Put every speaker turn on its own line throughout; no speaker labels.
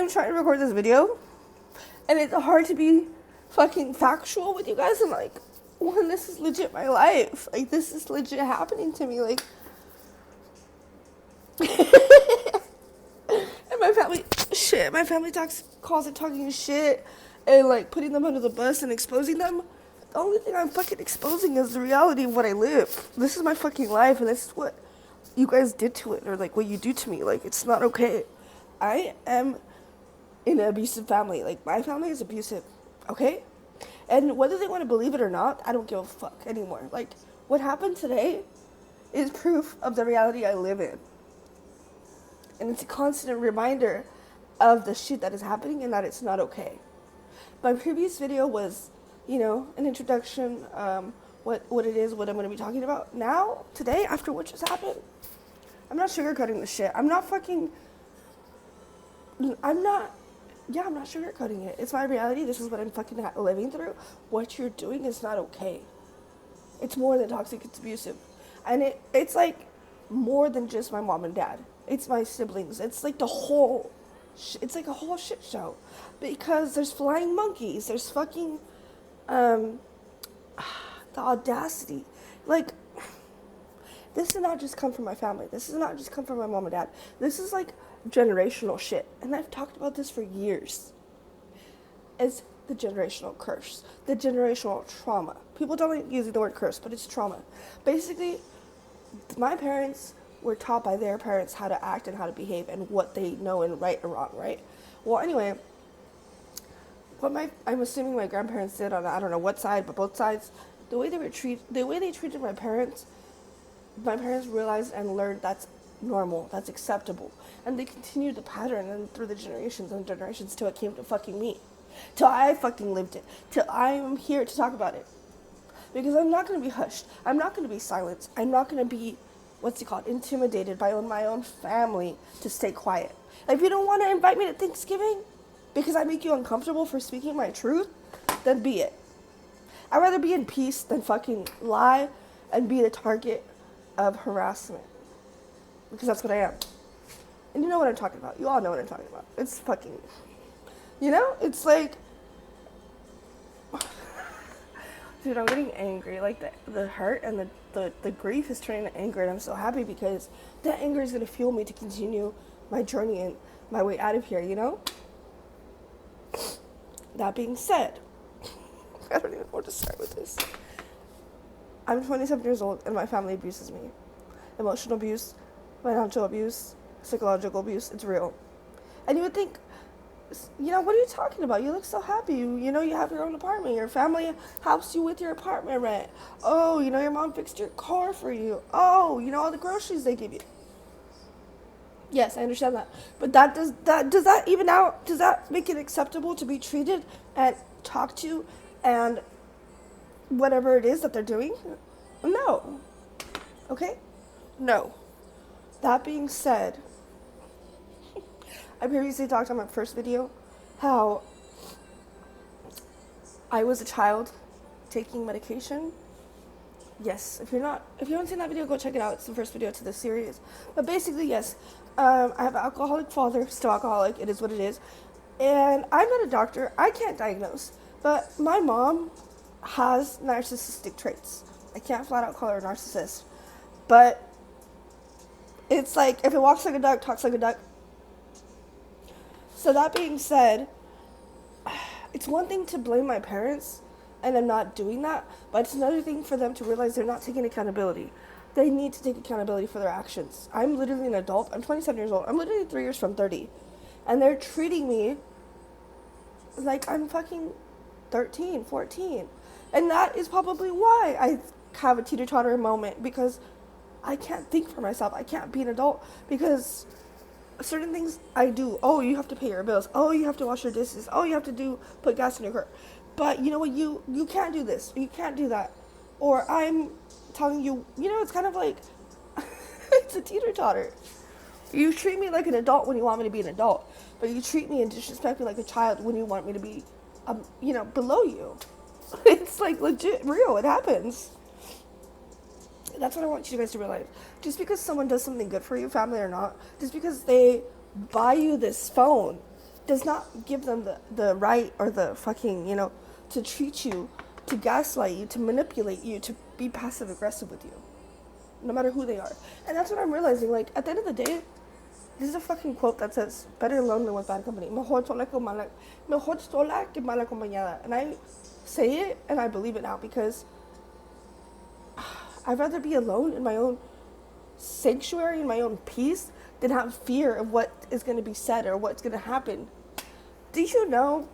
I'm trying to record this video, and it's hard to be fucking factual with you guys. I'm like, when this is legit my life. Like, this is legit happening to me. Like, and my family calls it talking shit and, like, putting them under the bus and exposing them. The only thing I'm fucking exposing is the reality of what I live. This is my fucking life, and this is what you guys did to it, or, like, what you do to me. Like, it's not okay. I am in an abusive family. Like, my family is abusive, okay? And whether they want to believe it or not, I don't give a fuck anymore. Like, what happened today is proof of the reality I live in. And it's a constant reminder of the shit that is happening and that it's not okay. My previous video was, you know, an introduction, what it is, what I'm going to be talking about. Now, today, after what just happened, I'm not sugarcoating the shit. I'm not sugarcoating it. It's my reality. This is what I'm fucking living through. What you're doing is not okay. It's more than toxic. It's abusive. And it's like more than just my mom and dad. It's my siblings. It's like it's like a whole shit show. Because there's flying monkeys. There's fucking, the audacity. Like, this did not just come from my family. This does not just come from my mom and dad. This is like generational shit. And I've talked about this for years. It's the generational curse. The generational trauma. People don't like using the word curse, but it's trauma. Basically, my parents were taught by their parents how to act and how to behave and what they know and right and wrong, right? Well, anyway, I'm assuming my grandparents did on, I don't know what side, but both sides, the way they treated my parents realized and learned that's normal, that's acceptable. And they continued the pattern and through the generations and generations till it came to fucking me. Till I fucking lived it. Till I'm here to talk about it. Because I'm not going to be hushed. I'm not going to be silenced. I'm not going to be, intimidated by my own family to stay quiet. If you don't want to invite me to Thanksgiving because I make you uncomfortable for speaking my truth, then be it. I'd rather be in peace than fucking lie and be the target of harassment. Because that's what I am. And you know what I'm talking about. You all know what I'm talking about. It's fucking, it's like, dude, I'm getting angry. Like, the hurt and the grief is turning to anger, and I'm so happy because that anger is going to fuel me to continue my journey and my way out of here, you know? That being said, I don't even know where to start with this. I'm 27 years old, and my family abuses me. Emotional abuse, financial abuse, psychological abuse, it's real. And you would think, what are you talking about? You look so happy. You have your own apartment. Your family helps you with your apartment rent. Oh, your mom fixed your car for you. Oh, all the groceries they give you. Yes, I understand that. But does that even out? Does that make it acceptable to be treated and talked to and whatever it is that they're doing? No. Okay? No. That being said, I previously talked on my first video how I was a child taking medication. Yes, if you haven't seen that video, go check it out. It's the first video to this series. But basically, yes, I have an alcoholic father, still alcoholic. It is what it is. And I'm not a doctor. I can't diagnose. But my mom has narcissistic traits. I can't flat out call her a narcissist. But it's like, if it walks like a duck, talks like a duck. So that being said, it's one thing to blame my parents, and I'm not doing that, but it's another thing for them to realize they're not taking accountability. They need to take accountability for their actions. I'm literally an adult. I'm 27 years old. I'm literally 3 years from 30. And they're treating me like I'm fucking 13, 14. And that is probably why I have a teeter-totter moment, because I can't think for myself. I can't be an adult because certain things I do. Oh, you have to pay your bills. Oh, you have to wash your dishes. Oh, you have to put gas in your car. But you know what? You can't do this. You can't do that. Or I'm telling you, it's kind of like, it's a teeter-totter. You treat me like an adult when you want me to be an adult. But you treat me and disrespect me like a child when you want me to be, below you. It's like legit real. It happens. That's what I want you guys to realize. Just because someone does something good for you, family or not, just because they buy you this phone does not give them the right or the fucking, to treat you, to gaslight you, to manipulate you, to be passive aggressive with you, no matter who they are. And that's what I'm realizing. Like, at the end of the day, this is a fucking quote that says, better alone than with bad company. Mejor sola que mal acompañada. And I say it and I believe it now because I'd rather be alone in my own sanctuary, in my own peace, than have fear of what is going to be said or what's going to happen. Do you know,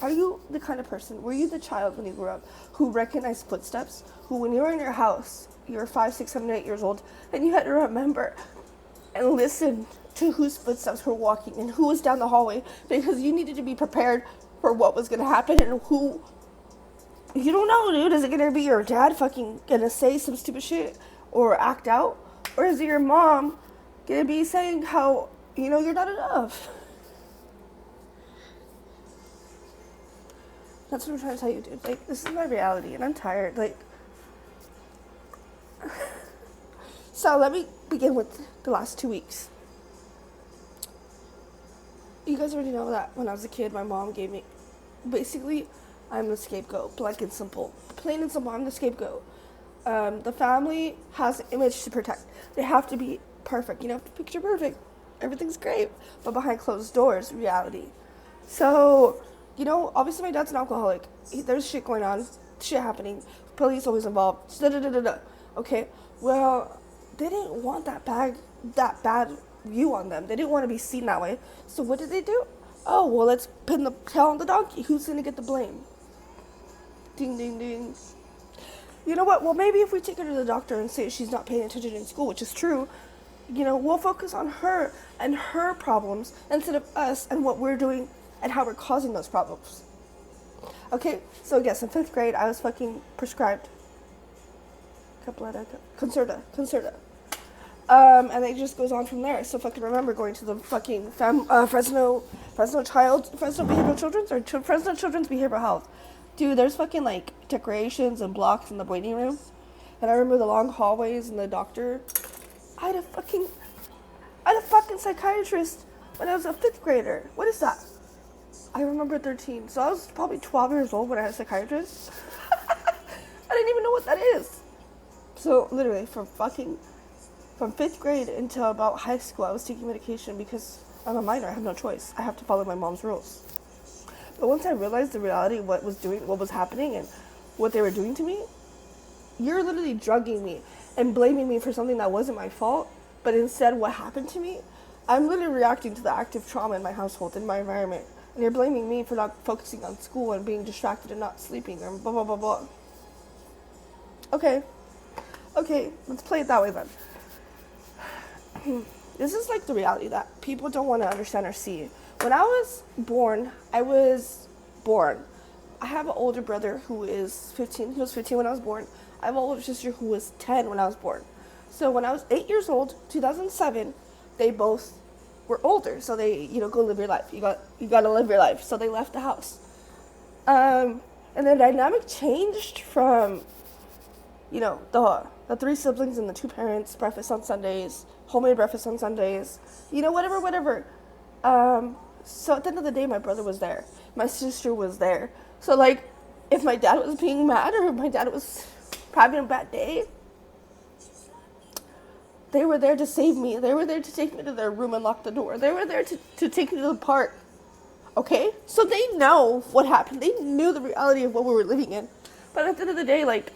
are you the kind of person, were you the child when you grew up who recognized footsteps? Who, when you were in your house, you were 5, 6, 7, 8 years old, and you had to remember and listen to whose footsteps were walking and who was down the hallway, because you needed to be prepared for what was going to happen and who, you don't know, dude. Is it going to be your dad fucking going to say some stupid shit or act out? Or is it your mom going to be saying how, you're not enough? That's what I'm trying to tell you, dude. Like, this is my reality and I'm tired. Like, so let me begin with the last 2 weeks. You guys already know that when I was a kid, my mom gave me, basically, I'm the scapegoat, plain and simple. Plain and simple, I'm the scapegoat. The family has an image to protect. They have to be perfect, picture perfect. Everything's great. But behind closed doors, reality. So, obviously my dad's an alcoholic. There's shit going on, shit happening. Police always involved. Okay, well, they didn't want that bad view on them. They didn't want to be seen that way. So what did they do? Oh, well, let's pin the tail on the donkey. Who's going to get the blame? Ding, ding, ding. You know what? Well, maybe if we take her to the doctor and say she's not paying attention in school, which is true, we'll focus on her and her problems instead of us and what we're doing and how we're causing those problems. Okay, so yes, in 5th grade, I was fucking prescribed Concerta. And it just goes on from there. So fucking remember going to the fucking Fresno Behavioral Children's or Fresno Children's Behavioral Health. Dude, there's fucking like decorations and blocks in the waiting room. And I remember the long hallways and the doctor. I had a fucking psychiatrist when I was a 5th grader. What is that? I remember 13. So I was probably 12 years old when I had a psychiatrist. I didn't even know what that is. So literally from 5th grade until about high school, I was taking medication because I'm a minor. I have no choice. I have to follow my mom's rules. But once I realized the reality of what was happening and what they were doing to me, you're literally drugging me and blaming me for something that wasn't my fault, but instead what happened to me, I'm literally reacting to the active trauma in my household, in my environment, and you're blaming me for not focusing on school and being distracted and not sleeping or blah, blah, blah, blah. Okay, let's play it that way then. This is like the reality that people don't want to understand or see. When I was born, I have an older brother who is 15. He was 15 when I was born. I have an older sister who was 10 when I was born. So when I was 8 years old, 2007, they both were older. So they, go live your life. You got to live your life. So they left the house. And the dynamic changed from, the 3 siblings and the 2 parents, breakfast on Sundays, homemade breakfast on Sundays, whatever. So at the end of the day, my brother was there. My sister was there. So, like, if my dad was being mad or if my dad was having a bad day, they were there to save me. They were there to take me to their room and lock the door. They were there to take me to the park. Okay? So they know what happened. They knew the reality of what we were living in. But at the end of the day, like,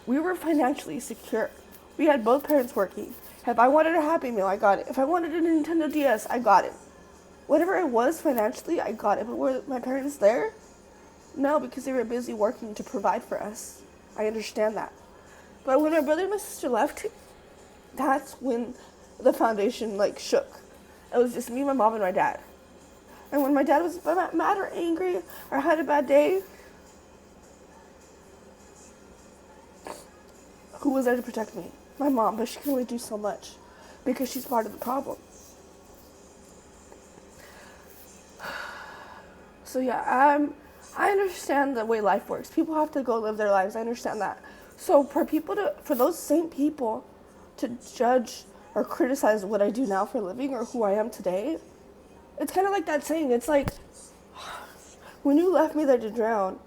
we were financially secure. We had both parents working. If I wanted a Happy Meal, I got it. If I wanted a Nintendo DS, I got it. Whatever it was financially, I got it. But were my parents there? No, because they were busy working to provide for us. I understand that. But when my brother and my sister left, that's when the foundation, shook. It was just me, my mom, and my dad. And when my dad was mad or angry or had a bad day, who was there to protect me? My mom, but she can only do so much because she's part of the problem. So yeah, I understand the way life works. People have to go live their lives. I understand that. So for those same people to judge or criticize what I do now for a living or who I am today, It's kind of like that saying. It's like, when you left me there to drown,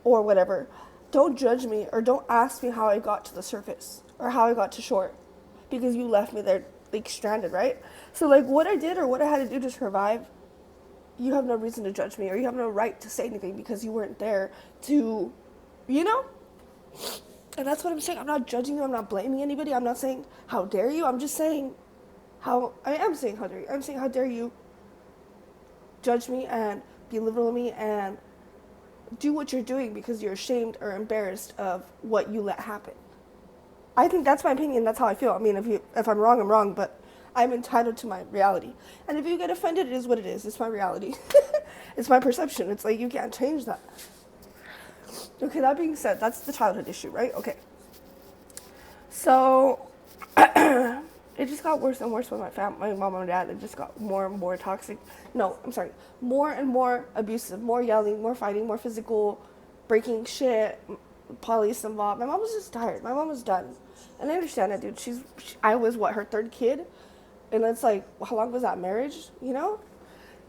or whatever, don't judge me or don't ask me how I got to the surface or how I got to shore, because you left me there like stranded, right? So like what I did or what I had to do to survive, you have no reason to judge me or you have no right to say anything because you weren't there to, you know? And that's what I'm saying. I'm not judging you. I'm not blaming anybody. I'm not saying how dare you. I'm just saying I am saying how dare you. I'm saying how dare you judge me and belittle me and do what you're doing because you're ashamed or embarrassed of what you let happen. I think that's my opinion. That's how I feel. I mean, if I'm wrong, I'm wrong, but I'm entitled to my reality. And if you get offended, it is what it is. It's my reality. It's my perception. It's like you can't change that. Okay, that being said, that's the childhood issue, right? Okay. So it just got worse and worse with my mom and dad. It just got more and more toxic. No, I'm sorry. More and more abusive, more yelling, more fighting, more physical, breaking shit, police involved. My mom was just tired. My mom was done. And I understand that, dude. I was, her third kid? And it's like, how long was that marriage, you know?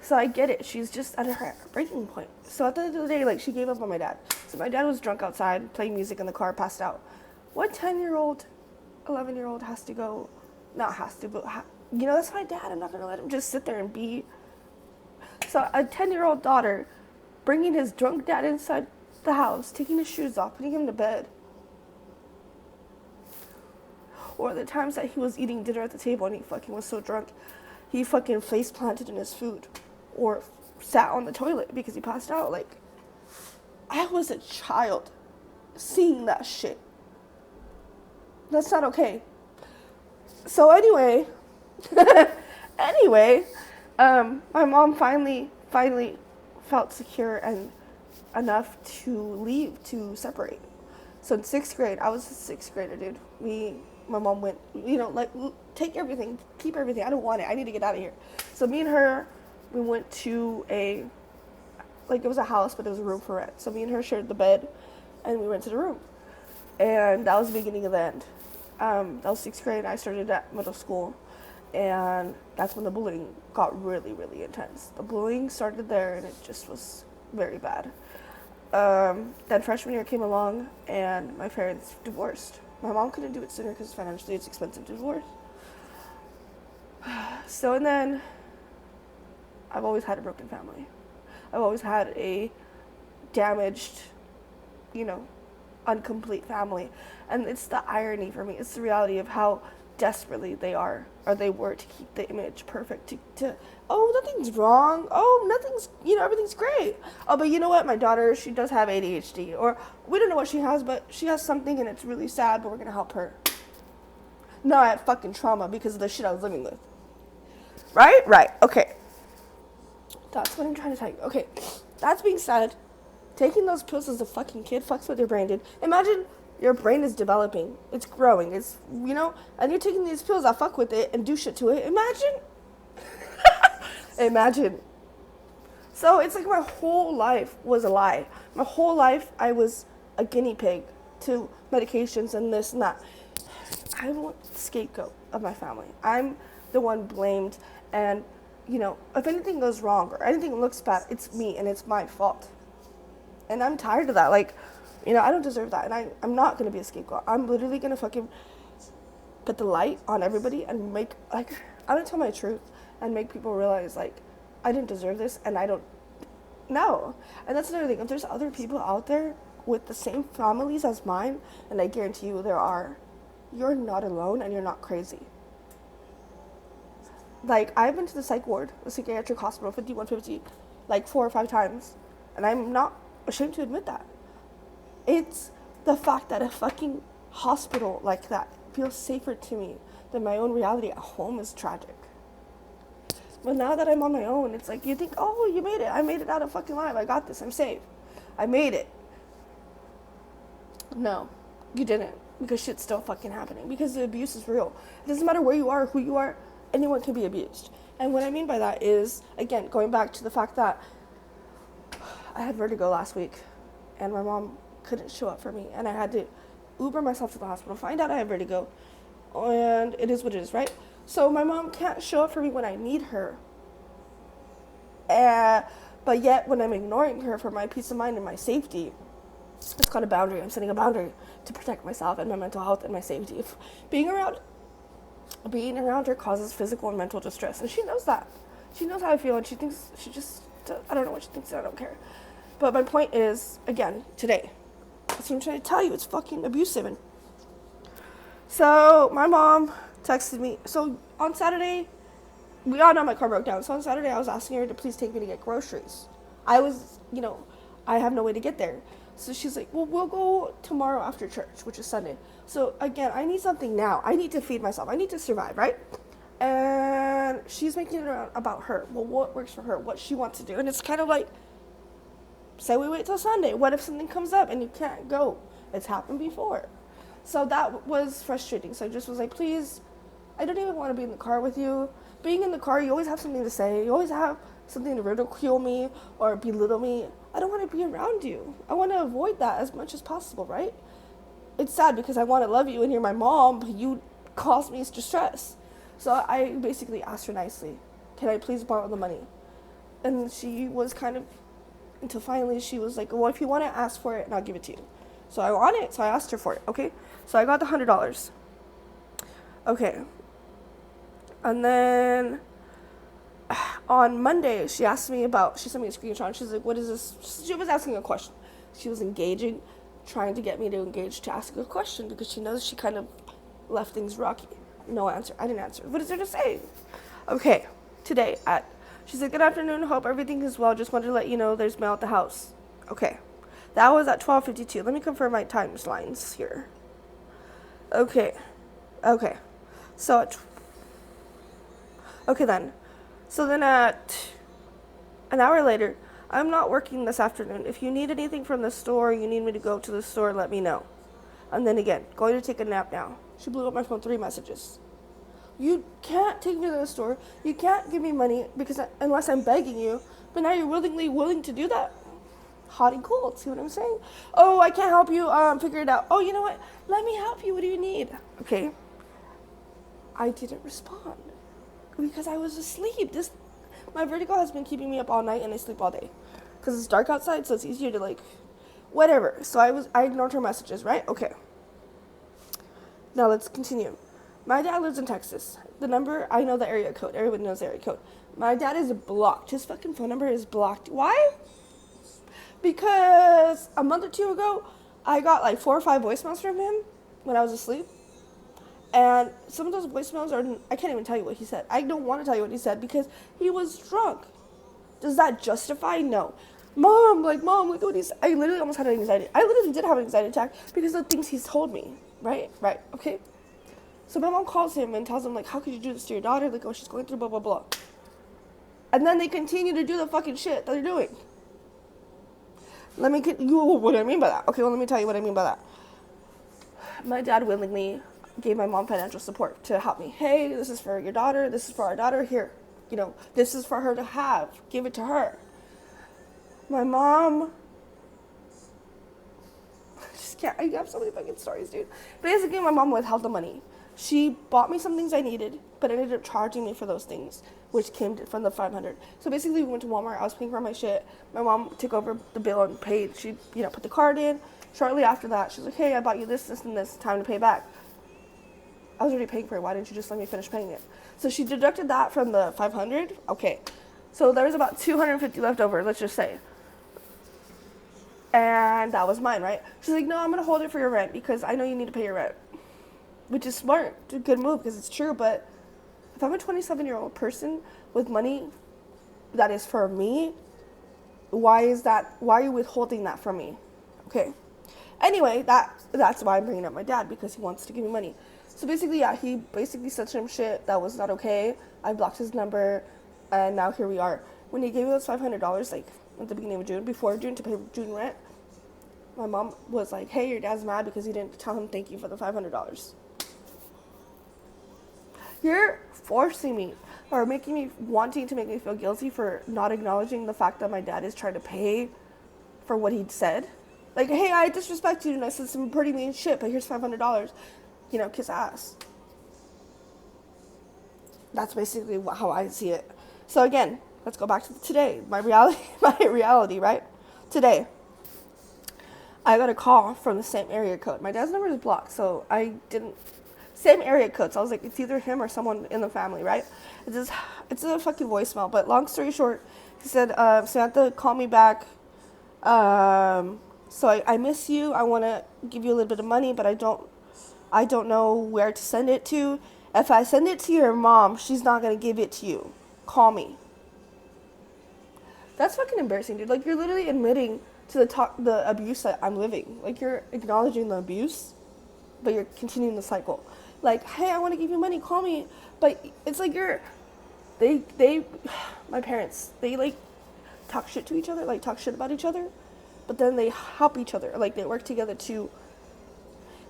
So I get it. She's just at her breaking point. So at the end of the day, like, she gave up on my dad. So my dad was drunk outside, playing music in the car, passed out. What 10-year-old, 11-year-old has to go, not has to, but, you know, that's my dad. I'm not going to let him just sit there and be. So a 10-year-old daughter bringing his drunk dad inside the house, taking his shoes off, putting him to bed. Or the times that he was eating dinner at the table and he fucking was so drunk, he fucking face planted in his food. Or sat on the toilet because he passed out. Like, I was a child seeing that shit. That's not okay. So anyway, my mom finally felt secure and enough to leave, to separate. So in 6th grade, I was a 6th grader, dude. My mom went, you know, like, take everything, keep everything. I don't want it. I need to get out of here. So me and her, we went to it was a house, but it was a room for rent. So me and her shared the bed, and we went to the room. And that was the beginning of the end. That was 6th grade. I started at middle school, and that's when the bullying got really, really intense. The bullying started there, and it just was very bad. Then freshman year came along, and my parents divorced. My mom couldn't do it sooner because financially it's expensive to divorce. So, and then I've always had a broken family. I've always had a damaged, you know, incomplete family. And it's the irony for me. It's the reality of how desperately they were to keep the image perfect, oh, nothing's wrong, oh, nothing's, you know, everything's great, oh, but you know what, my daughter, she does have ADHD, or we don't know what she has, but she has something and it's really sad, but we're gonna help her. No, I had fucking trauma because of the shit I was living with. Right, okay. That's what I'm trying to tell you. Okay, that's being said, taking those pills as a fucking kid fucks with your brain, dude. Imagine your brain is developing, it's growing, it's, you know, and you're taking these pills that fuck with it and do shit to it. Imagine. So it's like my whole life was a lie. My whole life I was a guinea pig to medications and this and that. I'm the scapegoat of my family. I'm the one blamed, and, you know, if anything goes wrong or anything looks bad, it's me and it's my fault. And I'm tired of that. Like, you know, I don't deserve that, and I'm not going to be a scapegoat. I'm literally going to fucking put the light on everybody and I'm going to tell my truth and make people realize, like, I didn't deserve this, and I don't know. And that's another thing. If there's other people out there with the same families as mine, and I guarantee you there are, you're not alone and you're not crazy. Like, I've been to the psych ward, the psychiatric hospital, 5150, like 4 or 5 times, and I'm not ashamed to admit that. It's the fact that a fucking hospital like that feels safer to me than my own reality at home is tragic. But now that I'm on my own, it's like, you think, oh, you made it. I made it out of fucking life. I got this. I'm safe. I made it. No, you didn't. Because shit's still fucking happening. Because the abuse is real. It doesn't matter where you are, who you are, anyone can be abused. And what I mean by that is, again, going back to the fact that I had vertigo last week, and my mom couldn't show up for me, and I had to Uber myself to the hospital, find out I have vertigo, and it is what it is, right? So my mom can't show up for me when I need her. But yet, when I'm ignoring her for my peace of mind and my safety, it's called a boundary. I'm setting a boundary to protect myself and my mental health and my safety. If being around her causes physical and mental distress, and she knows that. She knows how I feel, and she just, I don't know what she thinks, and I don't care. But my point is, again, today, that's what I'm trying to tell you, it's fucking abusive. And so my mom texted me. So on Saturday, we all know my car broke down. So on Saturday, I was asking her to please take me to get groceries. I have no way to get there. So she's like, well, we'll go tomorrow after church, which is Sunday. So again, I need something now. I need to feed myself. I need to survive, right? And she's making it about her. Well, what works for her, what she wants to do. And it's kind of like, say we wait till Sunday. What if something comes up and you can't go? It's happened before. So that was frustrating. So I just was like, please, I don't even want to be in the car with you. Being in the car, you always have something to say. You always have something to ridicule me or belittle me. I don't want to be around you. I want to avoid that as much as possible, right? It's sad because I want to love you and you're my mom, but you cause me distress. So I basically asked her nicely, can I please borrow the money? And she was kind of, until finally she was like, well, if you want to ask for it, and I'll give it to you. So I want it, so I asked her for it, okay? So I got the $100. Okay. And then on Monday, she sent me a screenshot, and she's like, what is this? She was asking a question. She was trying to get me to engage to ask a question because she knows she kind of left things rocky. No answer. I didn't answer. What is there to say? Okay, today she said, good afternoon, hope everything is well. Just wanted to let you know there's mail at the house. Okay, that was at 12:52. Let me confirm my timelines here. Okay, so So then at an hour later, I'm not working this afternoon. If you need anything from the store, you need me to go to the store, let me know. And then again, going to take a nap now. She blew up my phone 3 messages. You can't take me to the store. You can't give me money unless I'm begging you. But now you're willing to do that. Hot and cold. See what I'm saying? Oh, I can't help you. Figure it out. Oh, you know what? Let me help you. What do you need? Okay. I didn't respond because I was asleep. My vertigo has been keeping me up all night, and I sleep all day because it's dark outside, so it's easier to whatever. So I ignored her messages, right? Okay. Now let's continue. My dad lives in Texas. The number, I know the area code. Everybody knows the area code. My dad is blocked. His fucking phone number is blocked. Why? Because a month or two ago, I got 4 or 5 voicemails from him when I was asleep. And some of those voicemails I can't even tell you what he said. I don't want to tell you what he said because he was drunk. Does that justify? No. Mom, look at what he said. I literally almost had an anxiety. I literally did have an anxiety attack because of the things he's told me. Right, okay. So my mom calls him and tells him, how could you do this to your daughter? Oh, she's going through blah, blah, blah. And then they continue to do the fucking shit that they're doing. What do I mean by that? Okay, well, let me tell you what I mean by that. My dad willingly gave my mom financial support to help me. Hey, this is for your daughter. This is for our daughter. Here, this is for her to have. Give it to her. My mom... I have so many fucking stories, dude. Basically, my mom withheld the money. She bought me some things I needed, but ended up charging me for those things, which came from the $500. So basically, we went to Walmart. I was paying for my shit. My mom took over the bill and paid. She, put the card in. Shortly after that, she was like, hey, I bought you this, and this. Time to pay back. I was already paying for it. Why didn't you just let me finish paying it? So she deducted that from the $500. Okay. So there was about $250 left over, let's just say. And that was mine, right? She's like, no, I'm going to hold it for your rent because I know you need to pay your rent. Which is smart. It's a good move because it's true. But if I'm a 27-year-old person with money that is for me, why are you withholding that from me? Okay. Anyway, that's why I'm bringing up my dad, because he wants to give me money. So basically, he basically said some shit that was not okay. I blocked his number, and now here we are. When he gave me those $500, at the beginning of June, before June, to pay June rent, my mom was like, hey, your dad's mad because you didn't tell him thank you for the $500. You're forcing me, or wanting to make me feel guilty for not acknowledging the fact that my dad is trying to pay for what he'd said. Hey, I disrespected you and I said some pretty mean shit, but here's $500. Kiss ass. That's basically how I see it. So again, let's go back to today. My reality, right? Today, I got a call from the same area code. My dad's number is blocked, so I didn't. Same area code, so I was like, it's either him or someone in the family, right? It's a fucking voicemail. But long story short, he said, Samantha, call me back. So I miss you. I want to give you a little bit of money, but I don't know where to send it to. If I send it to your mom, she's not gonna give it to you. Call me. That's fucking embarrassing, dude. Like, you're literally admitting to the abuse that I'm living. Like, you're acknowledging the abuse, but you're continuing the cycle. Like, hey, I want to give you money, call me. But it's like my parents, they like talk shit to each other, like talk shit about each other, but then they help each other, like they work together to.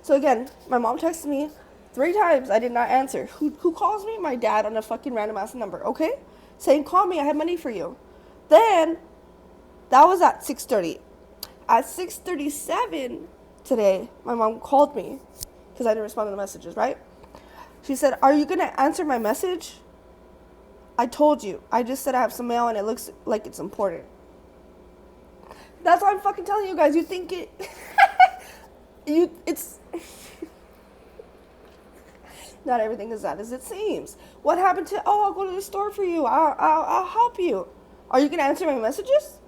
So again, my mom texted me 3 times, I did not answer. Who calls me? My dad on a fucking random ass number, okay? Saying, call me, I have money for you. Then, that was at 6:30. At 6:37 today, my mom called me, because I didn't respond to the messages, right? She said, are you going to answer my message? I told you. I just said I have some mail and it looks like it's important. That's why I'm fucking telling you guys. You think it... it's... Not everything is that as it seems. What happened to, I'll go to the store for you. I'll help you. Are you going to answer my messages?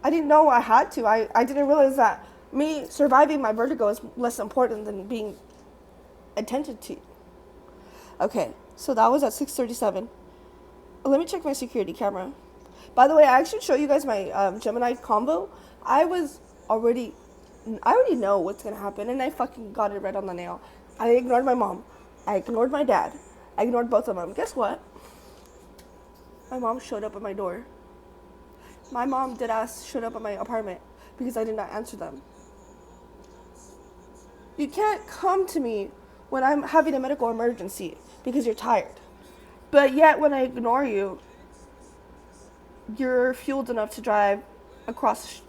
I didn't know I had to. I didn't realize that me surviving my vertigo is less important than being attended to. Okay, so that was at 6:37. Let me check my security camera. By the way, I actually show you guys my Gemini combo. I already know what's gonna happen, and I fucking got it right on the nail. I ignored my mom. I ignored my dad. I ignored both of them. Guess what? My mom showed up at my door. My mom showed up at my apartment because I did not answer them. You can't come to me when I'm having a medical emergency because you're tired. But yet when I ignore you, you're fueled enough to drive across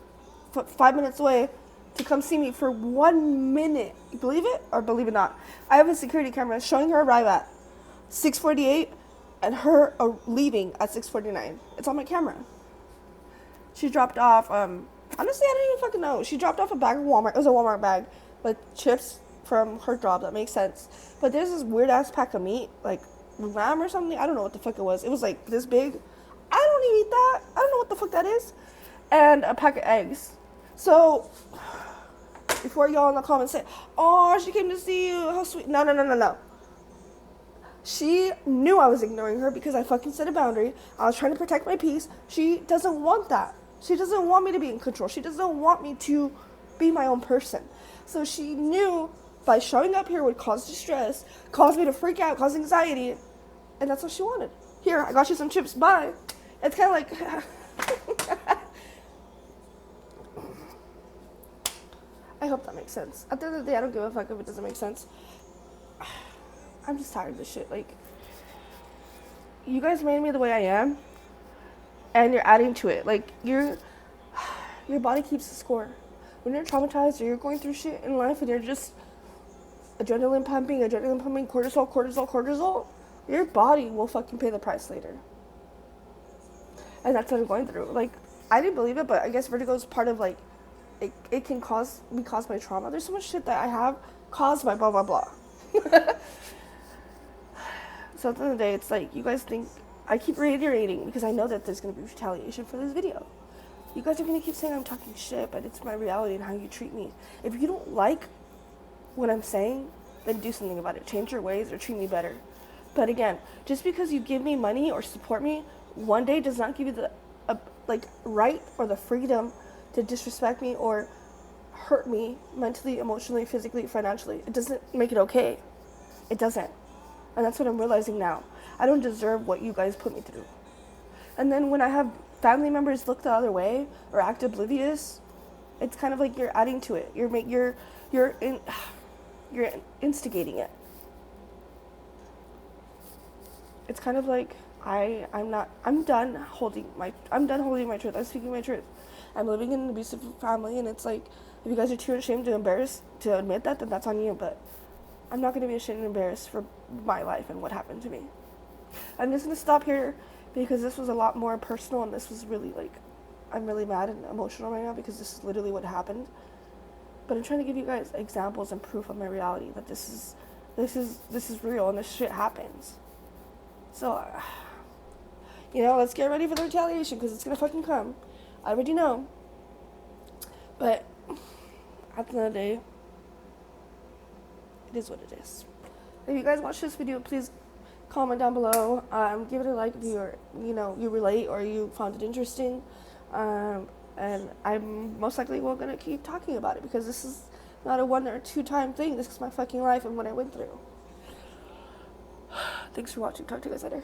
5 minutes away to come see me for 1 minute. You believe it or believe it not? I have a security camera showing her arrive at 6:48 and her leaving at 6:49. It's on my camera. She dropped off, honestly, I don't even fucking know. She dropped off a bag of Walmart. It was a Walmart bag with chips from her job. That makes sense. But there's this weird ass pack of meat, like lamb or something. I don't know what the fuck it was. It was like this big. I don't even eat that. I don't know what the fuck that is. And a pack of eggs. So, before y'all in the comments say, oh, she came to see you. How sweet. No. She knew I was ignoring her because I fucking set a boundary. I was trying to protect my peace. She doesn't want that. She doesn't want me to be in control. She doesn't want me to be my own person. So she knew by showing up here would cause distress, cause me to freak out, cause anxiety. And that's what she wanted. Here, I got you some chips. Bye. It's kind of like... I hope that makes sense. At the end of the day, I don't give a fuck if it doesn't make sense. I'm just tired of this shit. Like, you guys made me the way I am, and you're adding to it. Like, your body keeps the score. When you're traumatized or you're going through shit in life and you're just adrenaline pumping, cortisol, your body will fucking pay the price later. And that's what I'm going through. Like, I didn't believe it, but I guess vertigo is part of, like, it can be caused by trauma. There's so much shit that I have caused by blah, blah, blah. So at the end of the day, it's like, you guys think, I keep reiterating because I know that there's going to be retaliation for this video. You guys are going to keep saying I'm talking shit, but it's my reality and how you treat me. If you don't like what I'm saying, then do something about it. Change your ways or treat me better. But again, just because you give me money or support me one day does not give you the right or the freedom to disrespect me or hurt me mentally, emotionally, physically, financially. It doesn't make it okay. It doesn't. And that's what I'm realizing now. I don't deserve what you guys put me through. And then when I have family members look the other way or act oblivious, it's kind of like you're adding to it. You're instigating it. It's kind of like I'm done holding my truth. I'm speaking my truth. I'm living in an abusive family, and it's like, if you guys are too ashamed to admit that, then that's on you. But I'm not going to be ashamed and embarrassed for my life and what happened to me. I'm just gonna stop here because this was a lot more personal, and this was really like, I'm really mad and emotional right now because this is literally what happened. But I'm trying to give you guys examples and proof of my reality that this is real and this shit happens. So, let's get ready for the retaliation because it's gonna fucking come. I already know. But at the end of the day, it is what it is. If you guys watch this video, please comment down below. Give it a like if you relate or you found it interesting. And I'm most likely gonna keep talking about it because this is not a 1 or 2 time thing. This is my fucking life and what I went through. Thanks for watching. Talk to you guys later.